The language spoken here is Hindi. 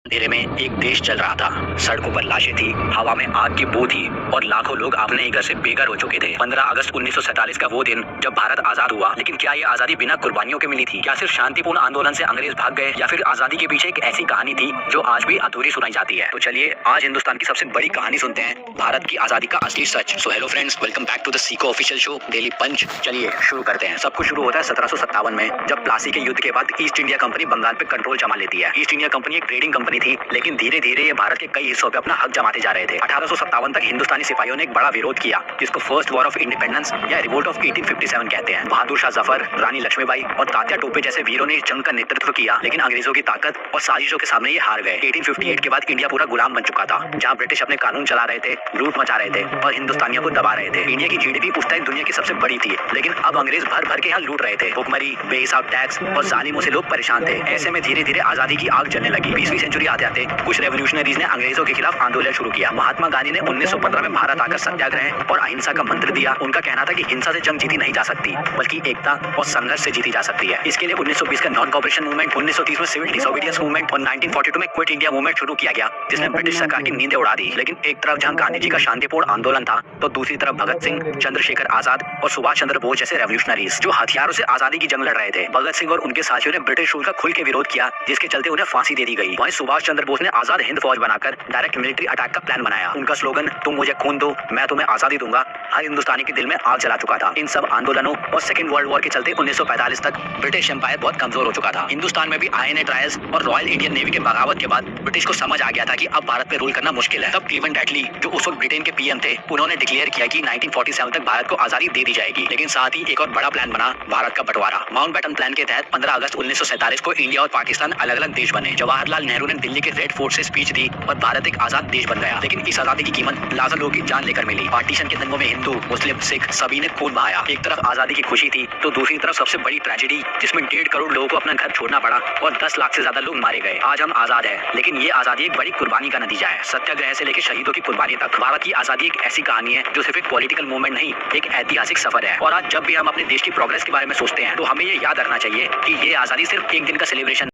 अंधेरे में एक देश चल रहा था। सड़कों पर लाशें थी, हवा में आग की बू थी और लाखों लोग अपने ही घर से बेघर हो चुके थे। 15 अगस्त 1947 का वो दिन जब भारत आजाद हुआ। लेकिन क्या ये आजादी बिना कुर्बानियों के मिली थी? क्या सिर्फ शांतिपूर्ण आंदोलन से अंग्रेज भाग गए, या फिर आजादी के पीछे एक ऐसी कहानी थी जो आज भी अधूरी सुनाई जाती है? तो चलिए आज हिंदुस्तान की सबसे बड़ी कहानी सुनते हैं, भारत की आजादी का असली सच। So hello friends, welcome back to the सीको ऑफिशियल शो डेली पंच। चलिए शुरू करते हैं। सब कुछ शुरू होता है 1757 में, जब प्लासी के युद्ध के बाद ईस्ट इंडिया कंपनी बंगाल पे कंट्रोल जमा लेती है। ईस्ट इंडिया कंपनी एक ट्रेडिंग कंपनी थी, लेकिन धीरे धीरे ये भारत के कई हिस्सों पे अपना हक जमाते जा रहे थे। 1857 तक हिंदुस्तानी सिपाहियों ने एक बड़ा विरोध किया, जिसको फर्स्ट वॉर ऑफ इंडिपेंडेंस या रिवोल्ट ऑफ 1857 कहते हैं। बहादुर शाह जफर, रानी लक्ष्मीबाई और तात्या टोपे जैसे वीरों ने इस जंग का नेतृत्व किया, लेकिन अंग्रेजों की ताकत और साजिशों के सामने ये हार गए। 1858 के बाद इंडिया पूरा गुलाम बन चुका था, जहाँ ब्रिटिश अपने कानून चला रहे थे, लूट मचा रहे थे और हिंदुस्तानियों को दबा रहे थे। इंडिया की जीडीपी उस टाइम दुनिया की सबसे बड़ी थी, लेकिन अब अंग्रेज भर भर के यहाँ लूट रहे थे। भुखमरी, बेहिसाब टैक्स और जालिमों से लोग परेशान थे। ऐसे में धीरे धीरे आजादी की आग जलने लगी। 20वीं सेंचुरी आते आते कुछ रेवोल्यूशनरीज ने अंग्रेजों के खिलाफ आंदोलन शुरू किया। महात्मा गांधी ने 1915 में भारत आकर सत्याग्रह और अहिंसा का मंत्र दिया। उनका कहना था कि हिंसा से जंग जीती नहीं जा सकती, बल्कि एकता और संघर्ष से जीती जा सकती है। इसके लिए 1920 का नॉन कॉपरेशन मूवमेंट, 1930 में सिविल डिसोबीडियंस मूवमेंट और 1942 में क्विट इंडिया मूवमेंट शुरू किया गया, जिसने ब्रिटिश सरकार की नींदें उड़ा दी। लेकिन एक तरफ जहां गांधी जी का शांतिपूर्ण आंदोलन था, तो दूसरी तरफ भगत सिंह, चंद्रशेखर आजाद और सुभाष चंद्र बोस जैसे रेवोल्यूशनरीज जो हथियारों से आजादी की जंग लड़ रहे थे। भगत सिंह और उनके साथियों ने ब्रिटिश रूल का खुल के विरोध किया, जिसके चलते उन्हें फांसी दे दी गई। वहीं सुभाष चंद्र बोस ने आजाद हिंद फौज बनाकर डायरेक्ट मिलिट्री अटैक का प्लान बनाया। उनका स्लोगन तुम मुझे खून दो, मैं तुम्हें आजादी दूंगा, हर हिंदुस्तानी के दिल में आग जला चुका था। इन सब आंदोलनों और सेकेंड वर्ल्ड वॉर के चलते 1945 तक ब्रिटिश एम्पायर बहुत कमजोर हो चुका था। हिंदुस्तान में भी आईएनए ट्रायल्स और रॉयल इंडियन नेवी के बगावत के बाद ब्रिटिश को समझ आ गया था कि अब भारत पे रूल करना मुश्किल है। तब क्लीवेलैंड एटली, जो उस वक्त ब्रिटेन के पीएम थे, उन्होंने डिक्लेयर किया कि 1947 तक भारत को आजादी दे दी जाएगी। लेकिन साथ ही एक और बड़ा प्लान बना, भारत का बंटवारा। माउंटबेटन प्लान के तहत 15 अगस्त 1947 को इंडिया और पाकिस्तान अलग अलग देश बने। जवाहरलाल नेहरू ने दिल्ली के रेड फोर्ट से स्पीच दी और भारत एक आजाद देश बन गया। लेकिन इस आजादी की कीमत लाखों लोगों की जान लेकर मिली। पार्टीशन के दंगों में हिंदू, मुस्लिम, सिख सभी ने खून बहाया। एक तरफ आजादी की खुशी थी, तो दूसरी तरफ सबसे बड़ी ट्रेजेडी, जिसमें 1.5 करोड़ लोगों को अपना घर छोड़ना पड़ा और 10 लाख से ज्यादा लोग मारे गए। आज हम आजाद हैं, लेकिन ये आजादी एक बड़ी कुर्बानी का नतीजा है। सत्याग्रह से लेकर शहीदों की कुर्बानी तक भारत की आजादी एक ऐसी कहानी है जो सिर्फ एक पॉलिटिकल मूवमेंट नहीं, एक ऐतिहासिक सफर है। और आज जब भी हम अपने देश की प्रोग्रेस के बारे में सोचते हैं, तो हमें ये याद रखना चाहिए कि ये आजादी सिर्फ एक दिन का सेलिब्रेशन